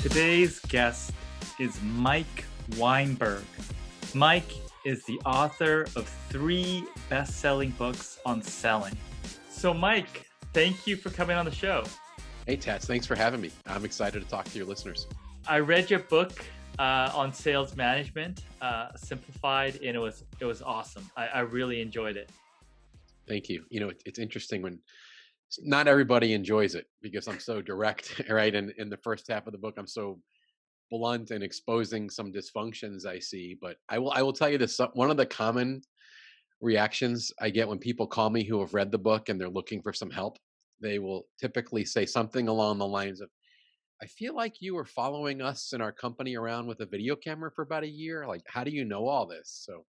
Today's guest is Mike Weinberg. Mike is the author of 3 best-selling books on selling. So Mike, thank you for coming on the show. Hey, Tats, thanks for having me. I'm excited to talk to your listeners. I read your book on sales management, simplified, and it was awesome. I really enjoyed it. Thank you. You know, it's interesting when not everybody enjoys it because I'm so direct, right? And in the first half of the book, I'm so blunt and exposing some dysfunctions I see. But I will tell you this: one of the common reactions I get when people call me who have read the book and they're looking for some help, they will typically say something along the lines of, I feel like you were following us and our company around with a video camera for about a year. Like, how do you know all this? So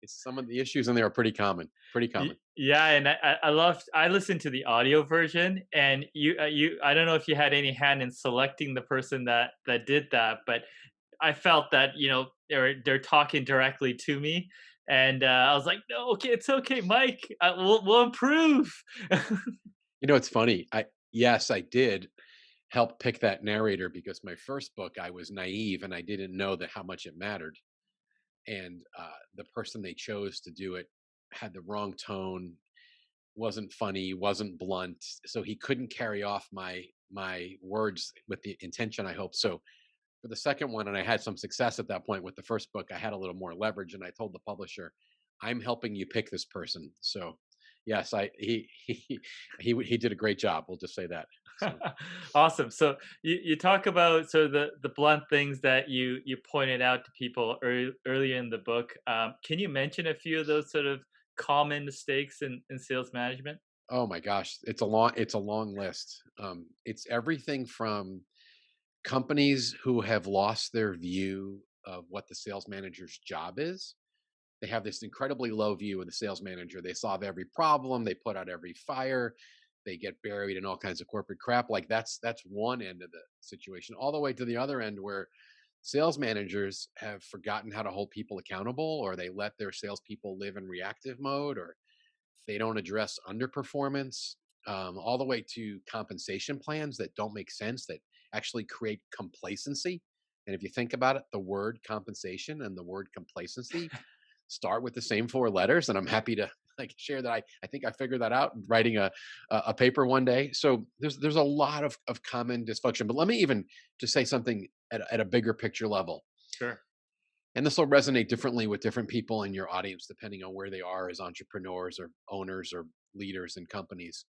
it's some of the issues in there are pretty common, pretty common. Yeah, and I listened to the audio version, and you I don't know if you had any hand in selecting the person that did that, but I felt that they're talking directly to me, and I was like, no, okay, it's okay, Mike, we'll improve. You know, it's funny. Yes, I did help pick that narrator because my first book, I was naive and I didn't know that how much it mattered. And the person they chose to do it had the wrong tone, wasn't funny, wasn't blunt, so he couldn't carry off my words with the intention I hoped. So for the second one, and I had some success at that point with the first book, I had a little more leverage, and I told the publisher, "I'm helping you pick this person." So yes, I he did a great job. We'll just say that. So. Awesome. So you talk about sort of the blunt things that you pointed out to people earlier in the book. Can you mention a few of those sort of common mistakes in sales management? Oh my gosh, it's a long list. It's everything from companies who have lost their view of what the sales manager's job is. They have this incredibly low view of the sales manager. They solve every problem, they put out every fire, they get buried in all kinds of corporate crap. Like that's one end of the situation, all the way to the other end where sales managers have forgotten how to hold people accountable, or they let their salespeople live in reactive mode, or they don't address underperformance, all the way to compensation plans that don't make sense, that actually create complacency. And if you think about it, the word compensation and the word complacency start with the same 4 letters. And I'm happy to like share that I think I figured that out writing a paper one day. So there's a lot of common dysfunction. But let me even just say something at a bigger picture level. Sure. And this will resonate differently with different people in your audience, depending on where they are as entrepreneurs or owners or leaders in companies.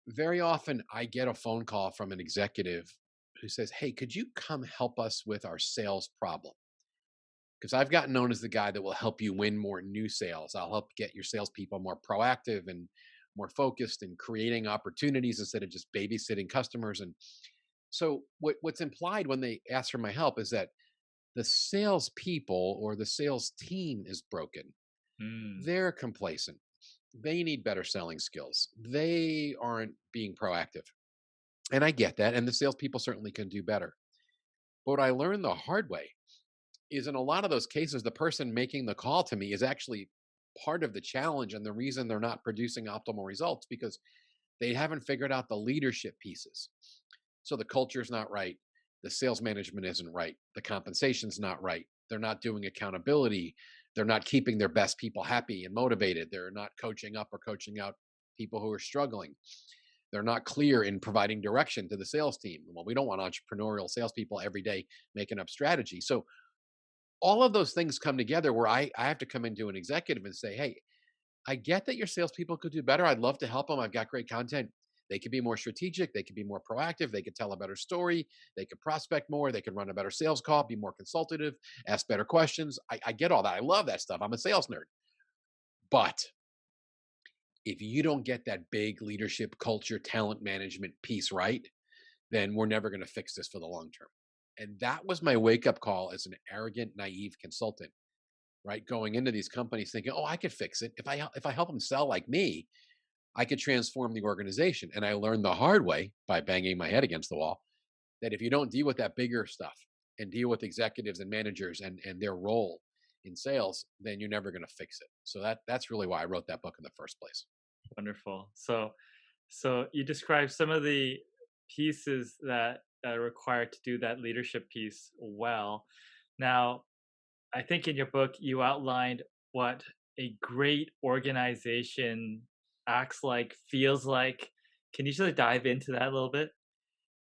Very often, I get a phone call from an executive who says, "Hey, could you come help us with our sales problem? Because I've gotten known as the guy that will help you win more new sales. I'll help get your salespeople more proactive and more focused and creating opportunities instead of just babysitting customers." And so, what's implied when they ask for my help is that the salespeople or the sales team is broken. Mm. They're complacent. They need better selling skills. They aren't being proactive. And I get that. And the salespeople certainly can do better. But what I learned the hard way is in a lot of those cases, the person making the call to me is actually part of the challenge and the reason they're not producing optimal results because they haven't figured out the leadership pieces. So the culture's not right. The sales management isn't right. The compensation's not right. They're not doing accountability. They're not keeping their best people happy and motivated. They're not coaching up or coaching out people who are struggling. They're not clear in providing direction to the sales team. Well, we don't want entrepreneurial salespeople every day making up strategy. So all of those things come together where I have to come into an executive and say, "Hey, I get that your salespeople could do better. I'd love to help them. I've got great content. They could be more strategic. They could be more proactive. They could tell a better story. They could prospect more. They could run a better sales call, be more consultative, ask better questions." I get all that. I love that stuff. I'm a sales nerd. But if you don't get that big leadership, culture, talent management piece right, then we're never going to fix this for the long term. And that was my wake up call as an arrogant, naive consultant, right? Going into these companies thinking, "Oh, I could fix it. If I help them sell like me, I could transform the organization." And I learned the hard way by banging my head against the wall that if you don't deal with that bigger stuff and deal with executives and managers and their role in sales, then you're never going to fix it. So that's really why I wrote that book in the first place. Wonderful. So you described some of the pieces that that are required to do that leadership piece well. Now, I think in your book you outlined what a great organization acts like, feels like. Can you just dive into that a little bit?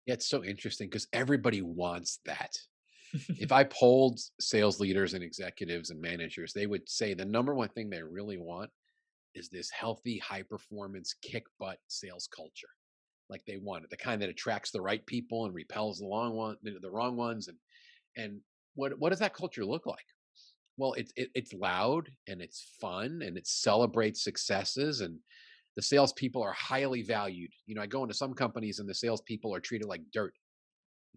Yeah, it's so interesting because everybody wants that. If I polled sales leaders and executives and managers, they would say the number one thing they really want is this healthy, high performance, kick butt sales culture. Like they want it, the kind that attracts the right people and repels the wrong ones. And what does that culture look like? Well, it's loud and it's fun and it celebrates successes, and the salespeople are highly valued. I go into some companies and the salespeople are treated like dirt.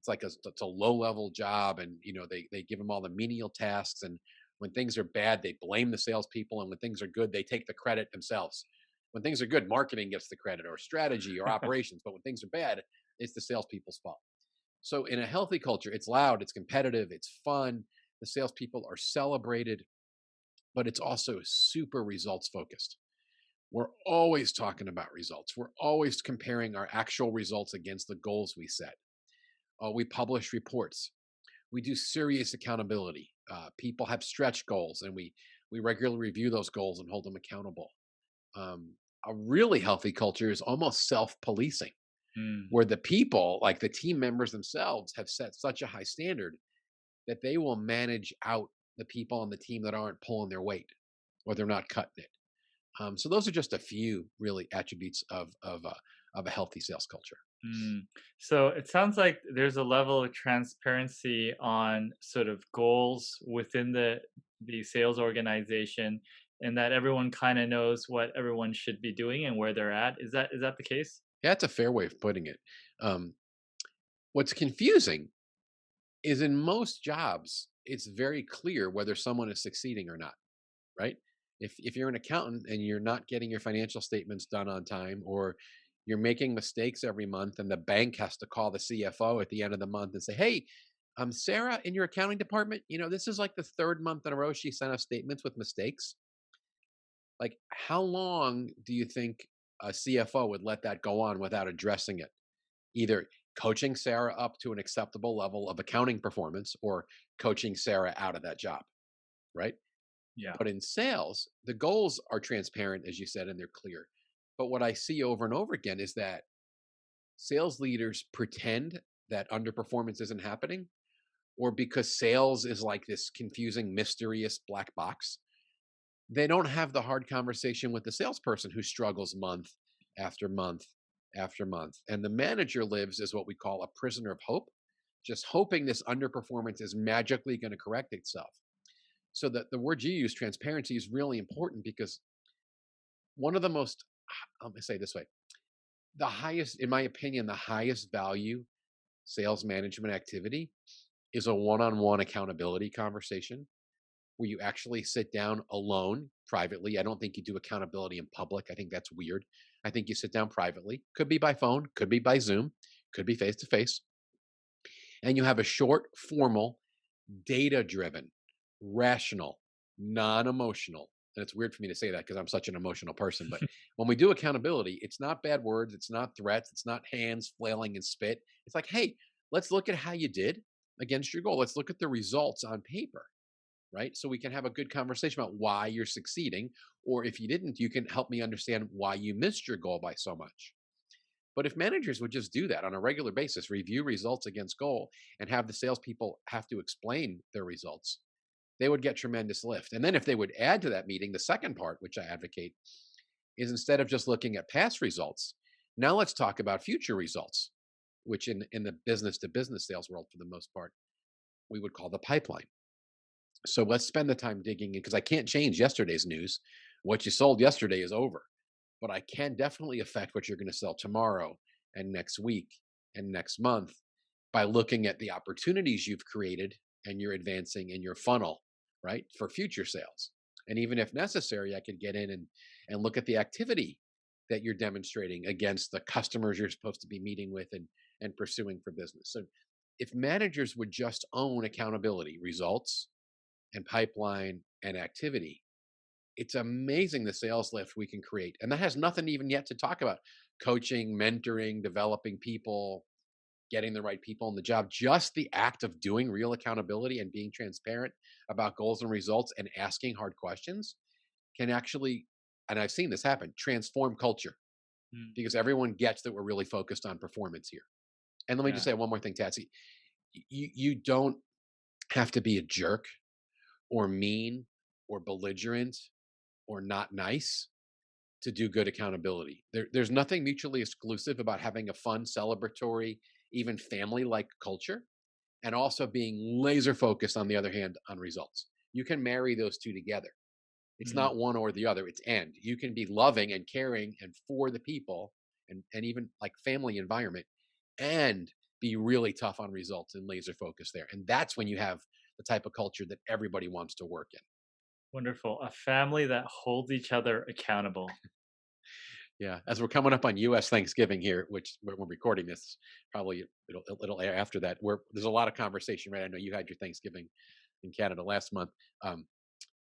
It's a low level job, and they give them all the menial tasks. And when things are bad, they blame the salespeople, and when things are good, they take the credit themselves. When things are good, marketing gets the credit, or strategy, or operations. But when things are bad, it's the salespeople's fault. So in a healthy culture, it's loud, it's competitive, it's fun. The salespeople are celebrated, but it's also super results focused. We're always talking about results. We're always comparing our actual results against the goals we set. We publish reports. We do serious accountability. People have stretch goals, and we regularly review those goals and hold them accountable. Um, a really healthy culture is almost self-policing, Mm. where the people, like the team members themselves, have set such a high standard that they will manage out the people on the team that aren't pulling their weight or they're not cutting it. So those are just a few really attributes of a healthy sales culture. Mm. So it sounds like there's a level of transparency on sort of goals within the sales organization, and that everyone kind of knows what everyone should be doing and where they're at. Is that the case? Yeah, that's a fair way of putting it. Um, what's confusing is in most jobs, it's very clear whether someone is succeeding or not, right? If you're an accountant and you're not getting your financial statements done on time, or you're making mistakes every month, and the bank has to call the CFO at the end of the month and say, "Hey, Sarah, in your accounting department, this is like the third month in a row she sent us statements with mistakes." Like, how long do you think a CFO would let that go on without addressing it? Either coaching Sarah up to an acceptable level of accounting performance, or coaching Sarah out of that job, right? Yeah. But in sales, the goals are transparent, as you said, and they're clear. But what I see over and over again is that sales leaders pretend that underperformance isn't happening, or because sales is like this confusing, mysterious black box, they don't have the hard conversation with the salesperson who struggles month after month after month. And the manager lives as what we call a prisoner of hope, just hoping this underperformance is magically going to correct itself. So that the word you use, transparency, is really important, because one of the most, let me say it this way, the highest, in my opinion, the highest value sales management activity is a one-on-one accountability conversation where you actually sit down alone privately. I don't think you do accountability in public. I think that's weird. I think you sit down privately, could be by phone, could be by Zoom, could be face to face, and you have a short, formal, data driven, rational, non emotional. And it's weird for me to say that because I'm such an emotional person. But when we do accountability, it's not bad words, it's not threats, it's not hands flailing and spit. It's like, hey, let's look at how you did against your goal. Let's look at the results on paper, right? So we can have a good conversation about why you're succeeding. Or if you didn't, you can help me understand why you missed your goal by so much. But if managers would just do that on a regular basis, review results against goal, and have the salespeople have to explain their results, they would get tremendous lift. And then if they would add to that meeting, the second part, which I advocate, is instead of just looking at past results, now let's talk about future results, which in the business to business sales world, for the most part, we would call the pipeline. So let's spend the time digging in, because I can't change yesterday's news. What you sold yesterday is over, but I can definitely affect what you're going to sell tomorrow and next week and next month by looking at the opportunities you've created and you're advancing in your funnel, right, for future sales. And even if necessary, I could get in and look at the activity that you're demonstrating against the customers you're supposed to be meeting with and pursuing for business. So if managers would just own accountability, results, and pipeline and activity, it's amazing the sales lift we can create. And that has nothing even yet to talk about coaching, mentoring, developing people. getting the right people in the job. Just the act of doing real accountability and being transparent about goals and results and asking hard questions can actually, and I've seen this happen, transform culture Mm, because everyone gets that we're really focused on performance here. And let me just yeah. say one more thing, Tatsy. You don't have to be a jerk or mean or belligerent or not nice to do good accountability. There's nothing mutually exclusive about having a fun, celebratory, even family like culture, and also being laser focused, on the other hand, on results. You can marry those two together. It's Mm, not one or the other, it's and. You can be loving and caring and for the people and even like family environment and be really tough on results and laser focused there. And that's when you have the type of culture that everybody wants to work in. wonderful. A family that holds each other accountable. Yeah, as we're coming up on U.S. Thanksgiving here, which when we're recording this, probably it'll air after that. Where there's a lot of conversation, right? I know you had your Thanksgiving in Canada last month. Um,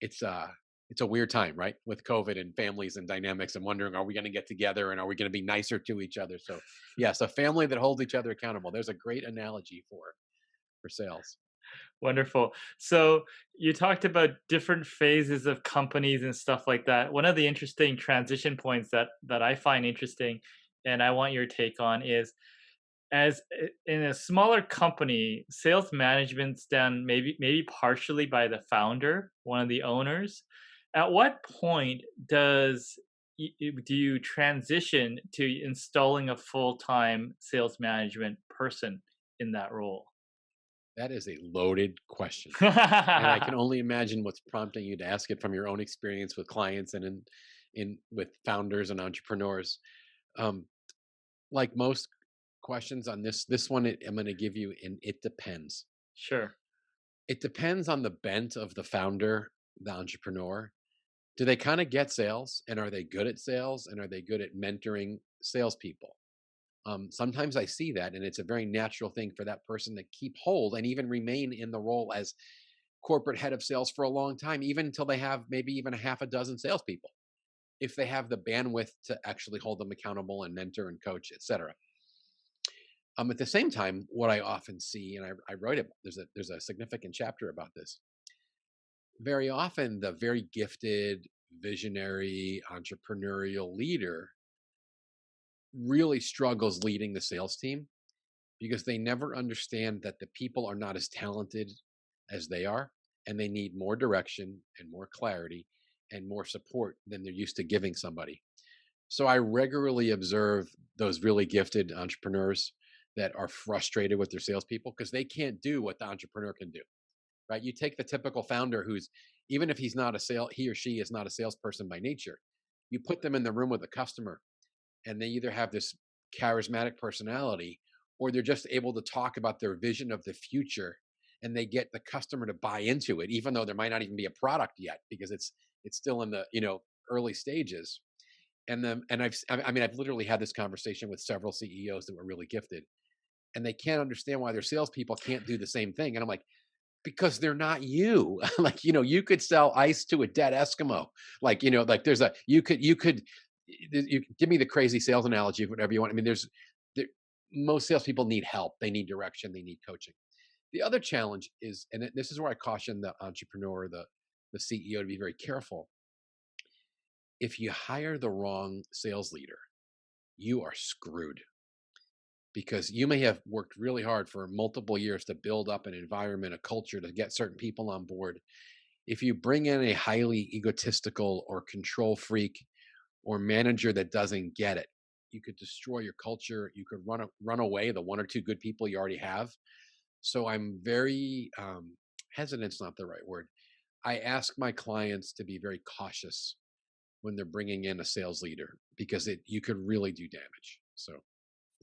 it's it's a weird time, right, with COVID and families and dynamics, and wondering, are we going to get together and are we going to be nicer to each other? So, yes, a family that holds each other accountable. There's a great analogy for sales. Wonderful. So you talked about different phases of companies and stuff like that. One of the interesting transition points that I find interesting, and I want your take on, is in a smaller company, sales management's done maybe partially by the founder, one of the owners. At what point do you transition to installing a full-time sales management person in that role? That is a loaded question. And I can only imagine what's prompting you to ask it from your own experience with clients and in with founders and entrepreneurs. Um, like most questions on this one, I'm going to give you an it depends. Sure. It depends on the bent of the founder, the entrepreneur. Do they kind of get sales, and are they good at sales, and are they good at mentoring salespeople? Sometimes I see that, and it's a very natural thing for that person to keep hold and even remain in the role as corporate head of sales for a long time, even until they have maybe even a half a dozen salespeople, if they have the bandwidth to actually hold them accountable and mentor and coach, etc. At the same time, what I often see, and I wrote it, there's a significant chapter about this. Very often, the very gifted, visionary, entrepreneurial leader really struggles leading the sales team because they never understand that the people are not as talented as they are, and they need more direction and more clarity and more support than they're used to giving somebody. So I regularly observe those really gifted entrepreneurs that are frustrated with their salespeople because they can't do what the entrepreneur can do. Right? You take the typical founder who's, even if he or she is not a salesperson by nature, you put them in the room with a customer, and they either have this charismatic personality or they're just able to talk about their vision of the future, and they get the customer to buy into it even though there might not even be a product yet because it's still in the early stages. I've literally had this conversation with several CEOs that were really gifted, and they can't understand why their salespeople can't do the same thing. And I'm like, because they're not you. Like, you could sell ice to a dead Eskimo. Like, like there's a you give me the crazy sales analogy, whatever you want. I mean, there, most salespeople need help. They need direction. They need coaching. The other challenge is, and this is where I caution the entrepreneur, the CEO, to be very careful. If you hire the wrong sales leader, you are screwed because you may have worked really hard for multiple years to build up an environment, a culture to get certain people on board. If you bring in a highly egotistical or control freak or manager that doesn't get it, you could destroy your culture. You could run away the one or two good people you already have. So I'm very hesitant's not the right word. I ask my clients to be very cautious when they're bringing in a sales leader because you could really do damage. So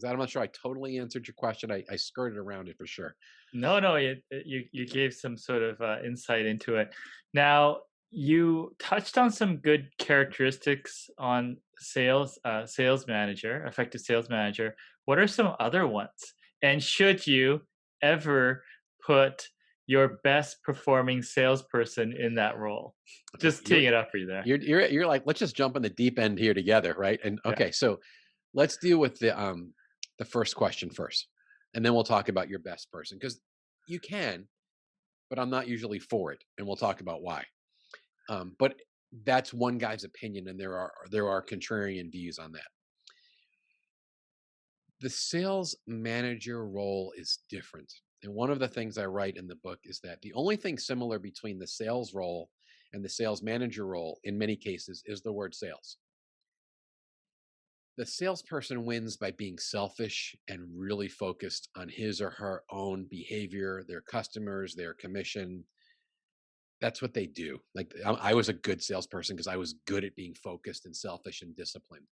I'm not sure I totally answered your question. I skirted around it for sure. No, no, you gave some sort of insight into it. Now, you touched on some good characteristics on sales manager, effective sales manager. What are some other ones? And should you ever put your best performing salesperson in that role? Okay, Just teeing it up for you there. you're like, let's just jump in the deep end here together, right? And Yeah. okay, so let's deal with the first question first. and then we'll talk about your best person because you can, but I'm not usually for it, and we'll talk about why. But that's one guy's opinion, and there are contrarian views on that. The sales manager role is different. And one of the things I write in the book is that the only thing similar between the sales role and the sales manager role in many cases is the word sales. The salesperson wins by being selfish and really focused on his or her own behavior, their customers, their commission. That's what they do. Like I was a good salesperson because I was good at being focused and selfish and disciplined.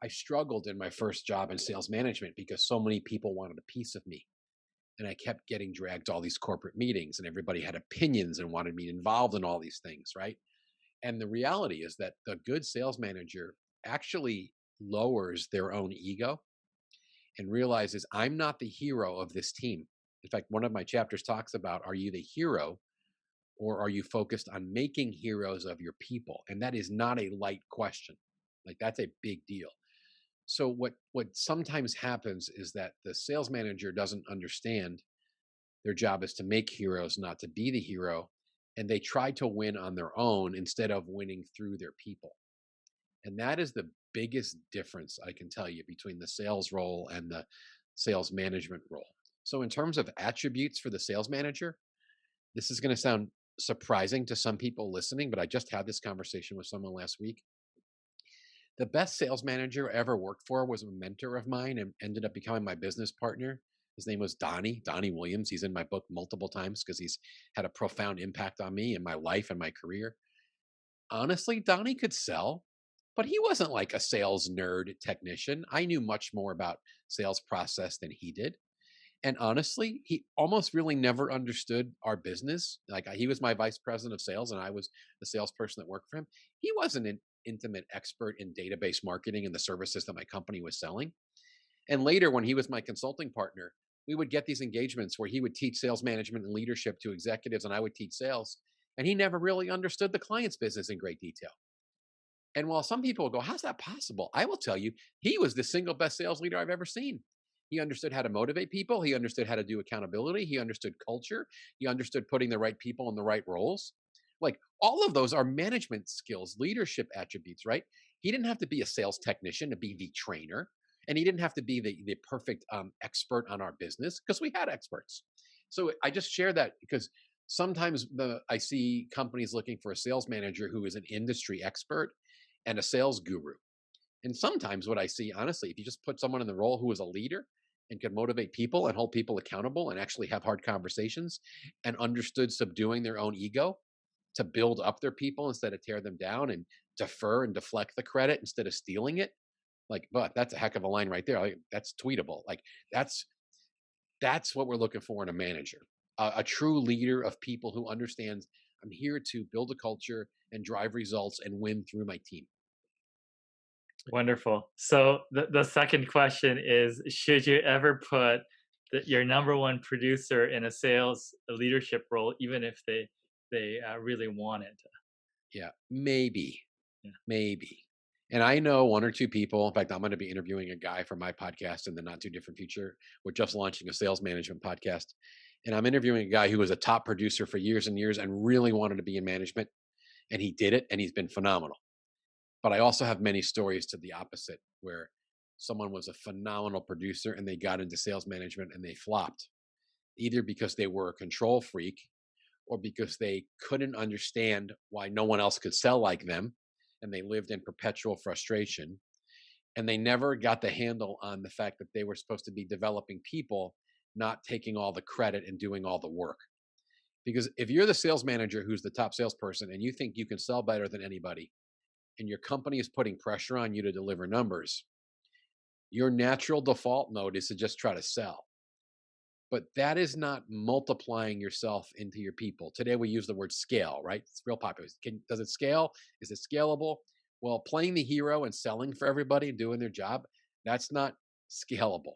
I struggled in my first job in sales management because so many people wanted a piece of me. And I kept getting dragged to all these corporate meetings, and everybody had opinions and wanted me involved in all these things, right? And the reality is that the good sales manager actually lowers their own ego and realizes I'm not the hero of this team. In fact, one of my chapters talks about, are you the hero or are you focused on making heroes of your people? And that is not a light question. Like that's a big deal. So what sometimes happens is that the sales manager doesn't understand their job is to make heroes, not to be the hero, and they try to win on their own instead of winning through their people. And that is the biggest difference I can tell you between the sales role and the sales management role. So in terms of attributes for the sales manager, this is going to sound surprising to some people listening, but I just had this conversation with someone last week. The best sales manager I ever worked for was a mentor of mine and ended up becoming my business partner. His name was Donnie Williams. He's in my book multiple times because he's had a profound impact on me and my life and my career. Honestly, Donnie could sell, but he wasn't like a sales nerd technician. I knew much more about sales process than he did. And honestly, he almost really never understood our business. Like he was my vice president of sales and I was the salesperson that worked for him. He wasn't an intimate expert in database marketing and the services that my company was selling. And later, when he was my consulting partner, we would get these engagements where he would teach sales management and leadership to executives and I would teach sales. And he never really understood the client's business in great detail. And while some people will go, how's that possible? I will tell you, he was the single best sales leader I've ever seen. He understood how to motivate people. He understood how to do accountability. He understood culture. He understood putting the right people in the right roles. Like all of those are management skills, leadership attributes, right? He didn't have to be a sales technician to be the trainer. And he didn't have to be the perfect expert on our business because we had experts. So I just share that because sometimes I see companies looking for a sales manager who is an industry expert and a sales guru. And sometimes what I see, honestly, if you just put someone in the role who is a leader and can motivate people and hold people accountable and actually have hard conversations and understood subduing their own ego to build up their people instead of tear them down and defer and deflect the credit instead of stealing it. Like, but that's a heck of a line right there. Like, that's tweetable. Like that's that's what we're looking for in a manager, a true leader of people who understands I'm here to build a culture and drive results and win through my team. Wonderful. So the second question is, should you ever put your number one producer in a sales leadership role, even if they really want it? Yeah, maybe, Yeah. maybe. And I know one or two people. In fact, I'm going to be interviewing a guy for my podcast in the not too different future. We're just launching a sales management podcast. And I'm interviewing a guy who was a top producer for years and years and really wanted to be in management. And he did it and he's been phenomenal. But I also have many stories to the opposite where someone was a phenomenal producer and they got into sales management and they flopped, either because they were a control freak or because they couldn't understand why no one else could sell like them and they lived in perpetual frustration and they never got the handle on the fact that they were supposed to be developing people, not taking all the credit and doing all the work. Because if you're the sales manager who's the top salesperson and you think you can sell better than anybody and your company is putting pressure on you to deliver numbers, your natural default mode is to just try to sell. But that is not multiplying yourself into your people. Today we use the word scale, right? It's real popular. Does it scale? Is it scalable? Well, playing the hero and selling for everybody and doing their job, that's not scalable.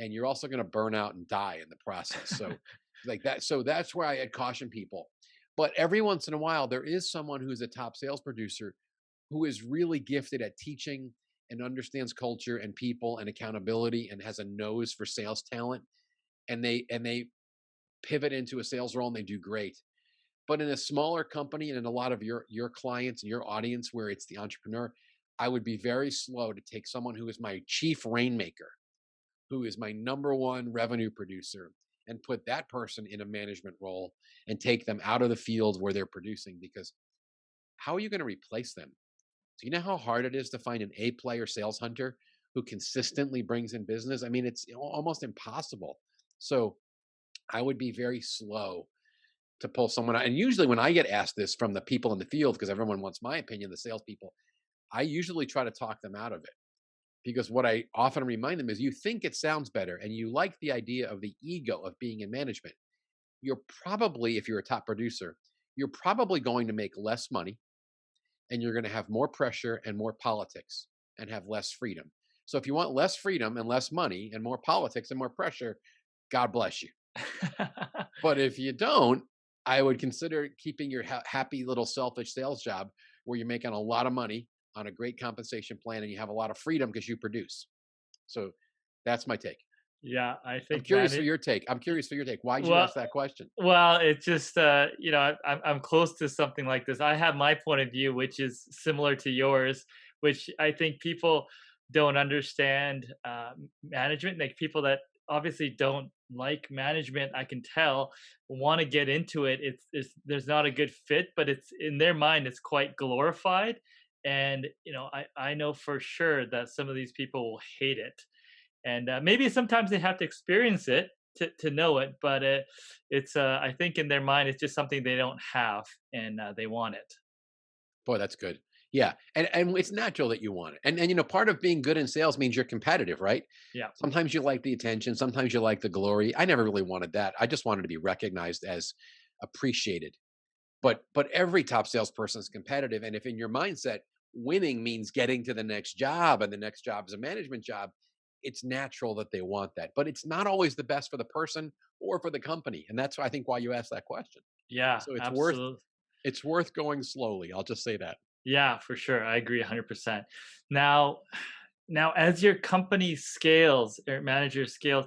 And you're also going to burn out and die in the process. So like that. So that's why I caution people. But every once in a while, there is someone who's a top sales producer who is really gifted at teaching and understands culture and people and accountability and has a nose for sales talent, and they pivot into a sales role and they do great. But in a smaller company and in a lot of your clients and your audience where it's the entrepreneur, I would be very slow to take someone who is my chief rainmaker, who is my number one revenue producer, and put that person in a management role and take them out of the field where they're producing, because how are you going to replace them? Do you know how hard it is to find an A player sales hunter who consistently brings in business? I mean, it's almost impossible. So I would be very slow to pull someone out. And usually, when I get asked this from the people in the field, because everyone wants my opinion, the salespeople, I usually try to talk them out of it. Because what I often remind them is, you think it sounds better and you like the idea of the ego of being in management. You're probably, if you're a top producer, you're probably going to make less money, and you're going to have more pressure and more politics and have less freedom. So if you want less freedom and less money and more politics and more pressure, God bless you. But if you don't, I would consider keeping your happy little selfish sales job where you're making a lot of money on a great compensation plan and you have a lot of freedom because you produce. So that's my take. Yeah, I I'm think curious for manage your take. I'm curious for your take. Why'd you well ask that question? well, it's just, I'm close to something like this. I have my point of view, which is similar to yours, which I think people don't understand, management. Like, people that obviously don't like management, I can tell, wanna get into it. It's there's not a good fit, but it's in their mind, it's quite glorified, and, I know for sure that some of these people will hate it. And maybe sometimes they have to experience it to know it, but it's I think in their mind it's just something they don't have, and they want it. Boy, that's good. Yeah, and it's natural that you want it. And part of being good in sales means you're competitive, right? Yeah. Sometimes you like the attention, sometimes you like the glory. I never really wanted that. I just wanted to be recognized as appreciated. But every top salesperson is competitive, and if in your mindset winning means getting to the next job and the next job is a management job, it's natural that they want that. But it's not always the best for the person or for the company, and that's I think why you asked that question. Yeah, So absolutely. it's worth going slowly. I'll just say that. Yeah, for sure. I agree 100%. Now, as your company scales or manager scales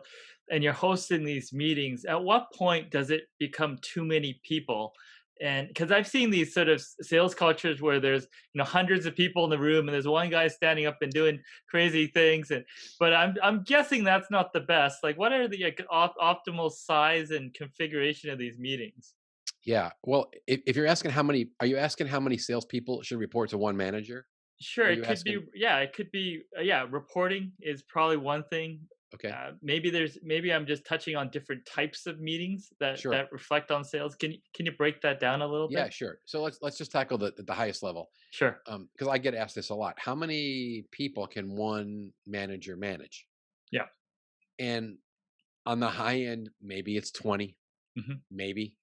and you're hosting these meetings, at what point does it become too many people? And because I've seen these sort of sales cultures where there's hundreds of people in the room and there's one guy standing up and doing crazy things, and but I'm guessing that's not the best. Like, what are the optimal size and configuration of these meetings? Yeah. Well, if you're asking are you asking how many salespeople should report to one manager? Sure, Or are it you could be. asking? Yeah, it could be. Yeah, reporting is probably one thing. Okay, Maybe I'm just touching on different types of meetings that sure. reflect on sales. Can you break that down a little bit? Yeah, sure. So let's just tackle the highest level, Sure. because I get asked this a lot. How many people can one manager manage? Yeah. And on the high end, maybe it's 20, Hmm. maybe.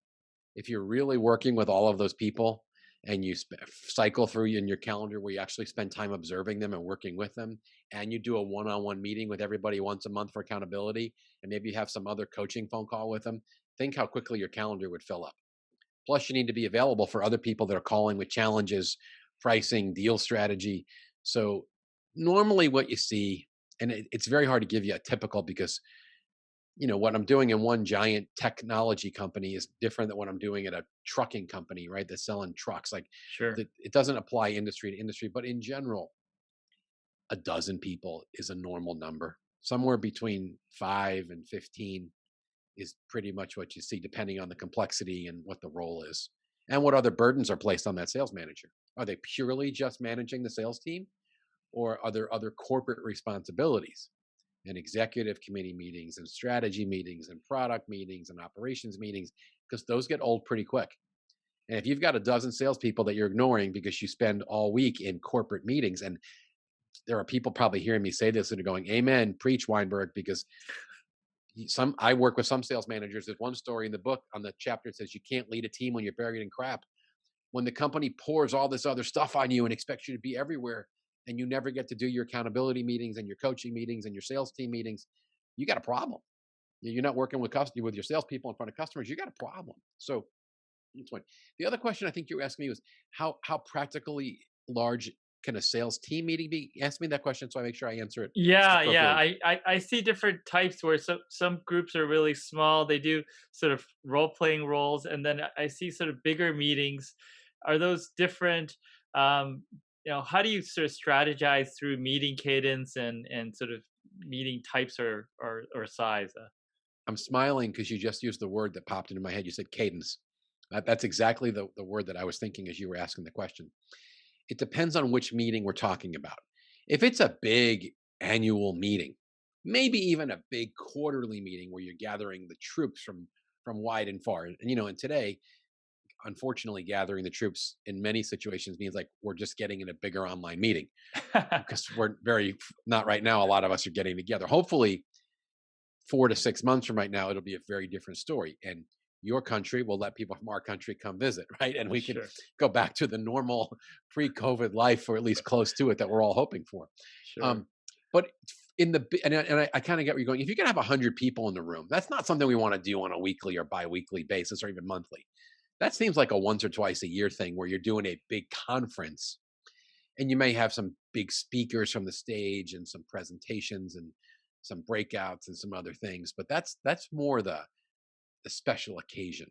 If you're really working with all of those people and you cycle through in your calendar where you actually spend time observing them and working with them, and you do a one-on-one meeting with everybody once a month for accountability, and maybe you have some other coaching phone call with them, think how quickly your calendar would fill up. Plus, you need to be available for other people that are calling with challenges, pricing, deal strategy. So normally what you see, and it's very hard to give you a typical, because what I'm doing in one giant technology company is different than what I'm doing at a trucking company, right? That's selling trucks. Like, Sure. it doesn't apply industry to industry, but in general, a dozen people is a normal number. Somewhere between 5 and 15 is pretty much what you see, depending on the complexity and what the role is and what other burdens are placed on that sales manager. Are they purely just managing the sales team, or are there other corporate responsibilities and executive committee meetings and strategy meetings and product meetings and operations meetings? Because those get old pretty quick. And if you've got a dozen salespeople that you're ignoring because you spend all week in corporate meetings, and there are people probably hearing me say this and are going, "Amen, preach, Weinberg," because I work with some sales managers. There's one story in the book on the chapter that says you can't lead a team when you're buried in crap. When the company pours all this other stuff on you and expects you to be everywhere, and you never get to do your accountability meetings and your coaching meetings and your sales team meetings, you got a problem. You're not working with your salespeople in front of customers. You got a problem. So that's one. The other question I think you were asking me was how practically large can a sales team meeting be? Ask me that question so I make sure I answer it Yeah, yeah. appropriately. I see different types where some groups are really small. They do sort of role playing roles, and then I see sort of bigger meetings. Are those different? Um, how do you sort of strategize through meeting cadence and sort of meeting types or size? I'm smiling because you just used the word that popped into my head. You said cadence. That's exactly the word that I was thinking as you were asking the question. It depends on which meeting we're talking about. If it's a big annual meeting, maybe even a big quarterly meeting where you're gathering the troops from wide and far. And and today, unfortunately, gathering the troops in many situations means like we're just getting in a bigger online meeting because we're very not right now. A lot of us are getting together. Hopefully, 4 to 6 months from right now, it'll be a very different story. And your country will let people from our country come visit, right? And we can Sure, go back to the normal pre-COVID life, or at least close to it, that we're all hoping for. sure. Um, but in the I kind of get where you're going. If you can have 100 people in the room, that's not something we want to do on a weekly or bi-weekly basis, or even monthly. That seems like a once or twice a year thing where you're doing a big conference and you may have some big speakers from the stage and some presentations and some breakouts and some other things, but that's more the special occasion.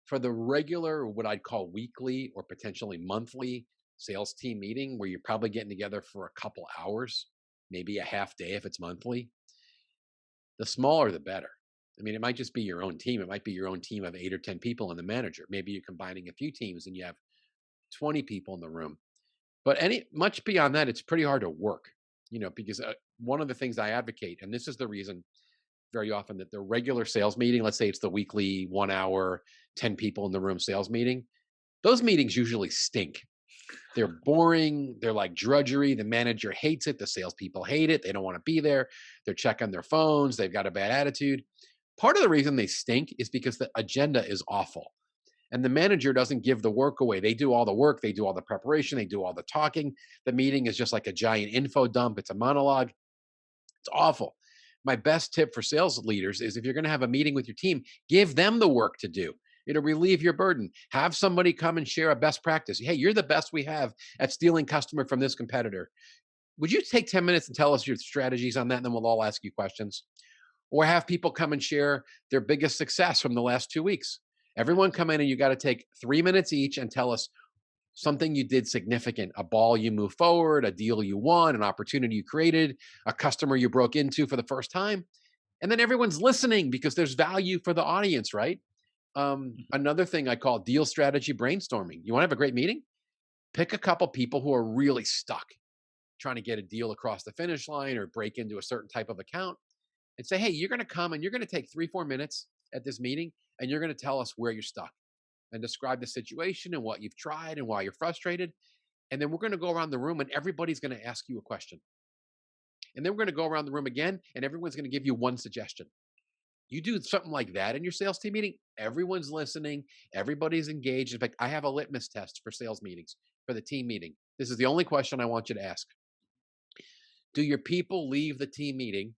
For the regular, what I'd call weekly or potentially monthly sales team meeting, where you're probably getting together for a couple hours, maybe a half day if it's monthly, the smaller the better. I mean, it might just be your own team. It might be your own team of 8 or 10 people and the manager. Maybe you're combining a few teams and you have 20 people in the room. But any much beyond that, it's pretty hard to work, because one of the things I advocate, and this is the reason very often that the regular sales meeting, let's say it's the weekly 1 hour, 10 people in the room sales meeting, those meetings usually stink. They're boring. They're like drudgery. The manager hates it. The salespeople hate it. They don't want to be there. They're checking their phones. They've got a bad attitude. Part of the reason they stink is because the agenda is awful and the manager doesn't give the work away. They do all the work, they do all the preparation, they do all the talking. The meeting is just like a giant info dump. It's a monologue. It's awful. My best tip for sales leaders is if you're going to have a meeting with your team, give them the work to do. It'll relieve your burden. Have somebody come and share a best practice. Hey, you're the best we have at stealing customer from this competitor. Would you take 10 minutes and tell us your strategies on that? And then we'll all ask you questions. Or have people come and share their biggest success from the last 2 weeks. Everyone come in and you got to take 3 minutes each and tell us something you did significant, a ball you moved forward, a deal you won, an opportunity you created, a customer you broke into for the first time. And then everyone's listening because there's value for the audience, right? Another thing I call deal strategy brainstorming. You want to have a great meeting? Pick a couple people who are really stuck trying to get a deal across the finish line or break into a certain type of account and say, hey, you're going to come and you're going to take 3, 4 minutes at this meeting and you're going to tell us where you're stuck and describe the situation and what you've tried and why you're frustrated. And then we're going to go around the room and everybody's going to ask you a question. And then we're going to go around the room again and everyone's going to give you one suggestion. You do something like that in your sales team meeting, everyone's listening, everybody's engaged. In fact, I have a litmus test for sales meetings, for the team meeting. This is the only question I want you to ask. Do your people leave the team meeting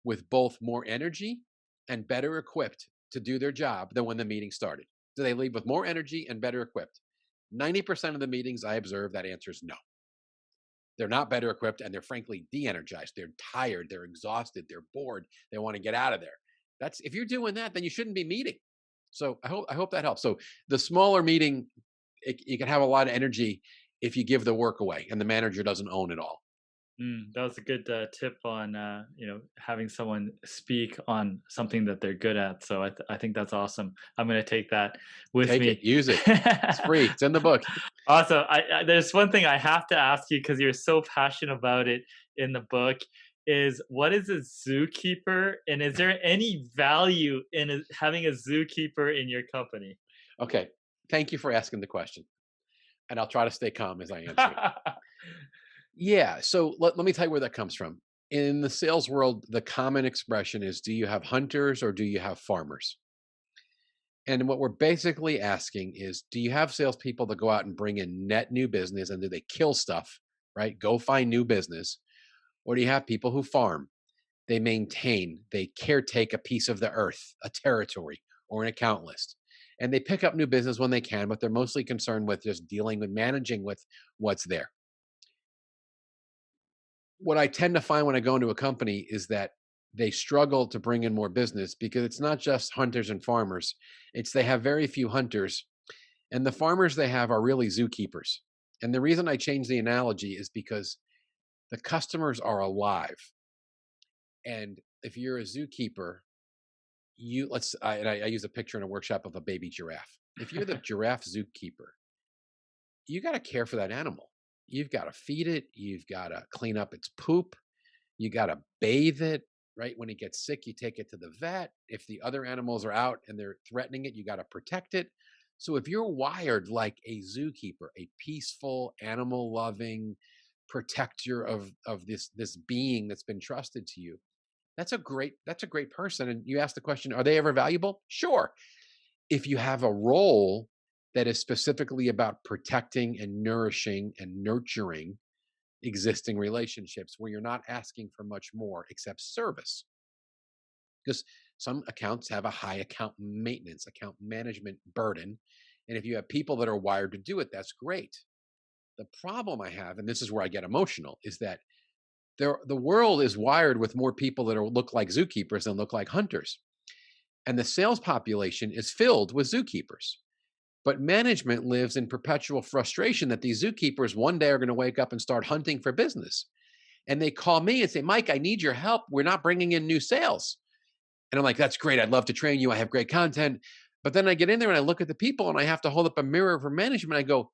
with both more energy and better equipped to do their job than when the meeting started? Do they leave with more energy and better equipped? 90% of the meetings I observe, that answer is no. They're not better equipped and they're frankly de-energized. They're tired, they're exhausted, they're bored, they want to get out of there. That's if you're doing that, then you shouldn't be meeting. So I hope that helps. So the smaller meeting, you can have a lot of energy if you give the work away and the manager doesn't own it all. That was a good tip on having someone speak on something that they're good at. So I think that's awesome. I'm going to take that with Take it, me. use it. It's free. It's in the book. Awesome. There's one thing I have to ask you because you're so passionate about it in the book. Is what is a zookeeper, and is there any value in having a zookeeper in your company? Okay. Thank you for asking the question. And I'll try to stay calm as I answer it. Yeah. So let me tell you where that comes from. In the sales world, the common expression is do you have hunters or do you have farmers? And what we're basically asking is do you have salespeople that go out and bring in net new business and do they kill stuff, right? Go find new business. Or do you have people who farm? They maintain, they caretake a piece of the earth, a territory, or an account list. And they pick up new business when they can, but they're mostly concerned with just dealing with managing with what's there. what I tend to find when I go into a company is that they struggle to bring in more business because it's not just hunters and farmers. It's they have very few hunters, and the farmers they have are really zookeepers. And the reason I change the analogy is because the customers are alive. And if you're a zookeeper, I use a picture in a workshop of a baby giraffe. If you're the giraffe zookeeper, you got to care for that animal. You've got to feed it, you've got to clean up its poop, you got to bathe it, right? When it gets sick, you take it to the vet. If the other animals are out and they're threatening it, you got to protect it. So if you're wired like a zookeeper, a peaceful, animal loving protector of this being that's been trusted to you, that's a great person. And you ask the question, are they ever valuable? Sure. If you have a role that is specifically about protecting and nourishing and nurturing existing relationships where you're not asking for much more except service. Because some accounts have a high account maintenance, account management burden. And if you have people that are wired to do it, that's great. The problem I have, and this is where I get emotional, is that the world is wired with more people that look like zookeepers than look like hunters. And the sales population is filled with zookeepers. But management lives in perpetual frustration that these zookeepers one day are going to wake up and start hunting for business. And they call me and say, Mike, I need your help. We're not bringing in new sales. And I'm like, that's great. I'd love to train you. I have great content. But then I get in there and I look at the people and I have to hold up a mirror for management. I go,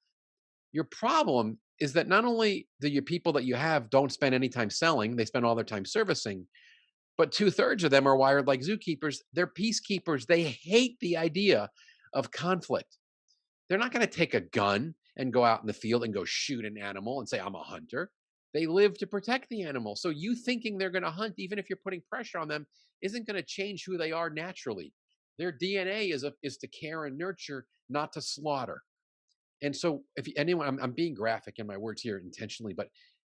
your problem is that not only do your people that you have don't spend any time selling, they spend all their time servicing, but two-thirds of them are wired like zookeepers. They're peacekeepers. They hate the idea of conflict. They're not going to take a gun and go out in the field and go shoot an animal and say, I'm a hunter. They live to protect the animal. So you thinking they're going to hunt, even if you're putting pressure on them, isn't going to change who they are naturally. Their DNA is to care and nurture, not to slaughter. And so, if anyone, I'm being graphic in my words here intentionally, but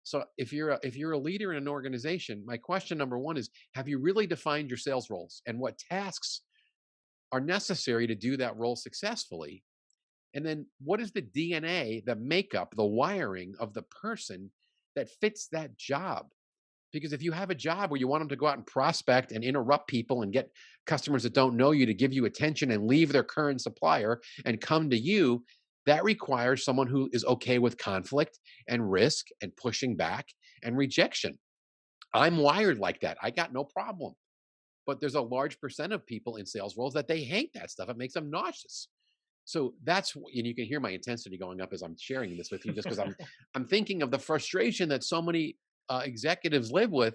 so if you're a leader in an organization, my question number one is: have you really defined your sales roles and what tasks are necessary to do that role successfully? And then what is the DNA, the makeup, the wiring of the person that fits that job? Because if you have a job where you want them to go out and prospect and interrupt people and get customers that don't know you to give you attention and leave their current supplier and come to you, that requires someone who is okay with conflict and risk and pushing back and rejection. I'm wired like that. I got no problem. But there's a large percent of people in sales roles that they hate that stuff. It makes them nauseous. So and you can hear my intensity going up as I'm sharing this with you, just because I'm thinking of the frustration that so many executives live with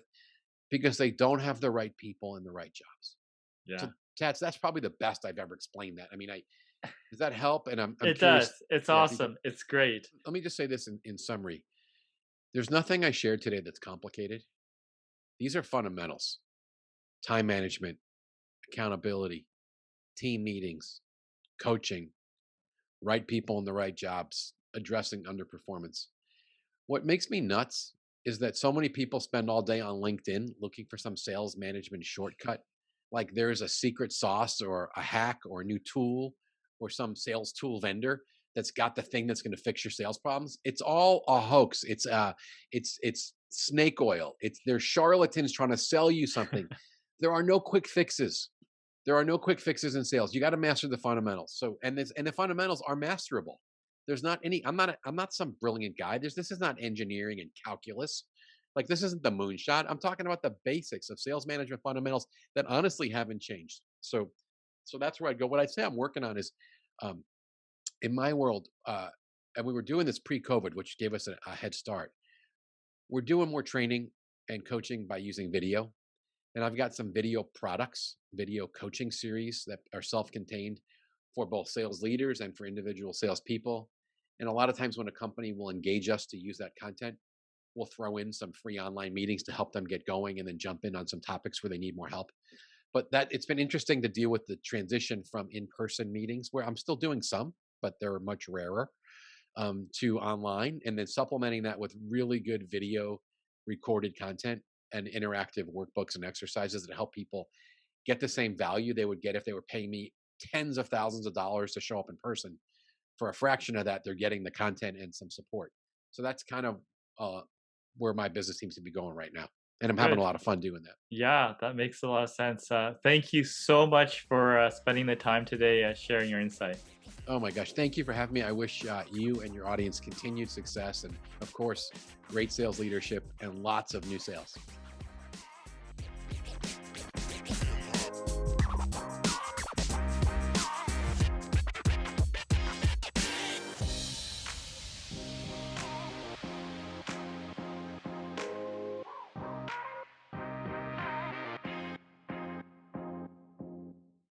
because they don't have the right people in the right jobs. So, Yeah. Tats, that's probably the best I've ever explained that. I mean, does that help? And I'm It does. curious. It's Yeah, if you could, awesome. It's great. let me just say this in summary. There's nothing I shared today that's complicated. These are fundamentals: time management, accountability, team meetings, coaching, right people in the right jobs, addressing underperformance. What makes me nuts is that so many people spend all day on LinkedIn looking for some sales management shortcut. Like there's a secret sauce or a hack or a new tool or some sales tool vendor that's got the thing that's going to fix your sales problems. It's all a hoax. It's snake oil. They're charlatans trying to sell you something. There are no quick fixes. There are no quick fixes in sales. You got to master the fundamentals. So and the fundamentals are masterable. There's not any. I'm not some brilliant guy. This is not engineering and calculus. Like this isn't the moonshot. I'm talking about the basics of sales management fundamentals that honestly haven't changed. So that's where I'd go. What I'd say I'm working on is, um, in my world, and we were doing this pre-COVID, which gave us a head start. We're doing more training and coaching by using video, and I've got some video products, video coaching series that are self-contained for both sales leaders and for individual salespeople. And a lot of times when a company will engage us to use that content, we'll throw in some free online meetings to help them get going and then jump in on some topics where they need more help. But that it's been interesting to deal with the transition from in-person meetings where I'm still doing some, but they're much rarer, to online, and then supplementing that with really good video recorded content and interactive workbooks and exercises that help people get the same value they would get if they were paying me tens of thousands of dollars to show up in person. For a fraction of that, they're getting the content and some support. So that's kind of uh, where my business seems to be going right now. And I'm having a Good. lot of fun doing that. Yeah, that makes a lot of sense. Thank you so much for spending the time today sharing your insight. Oh my gosh. Thank you for having me. I wish you and your audience continued success and, of course, great sales leadership and lots of new sales.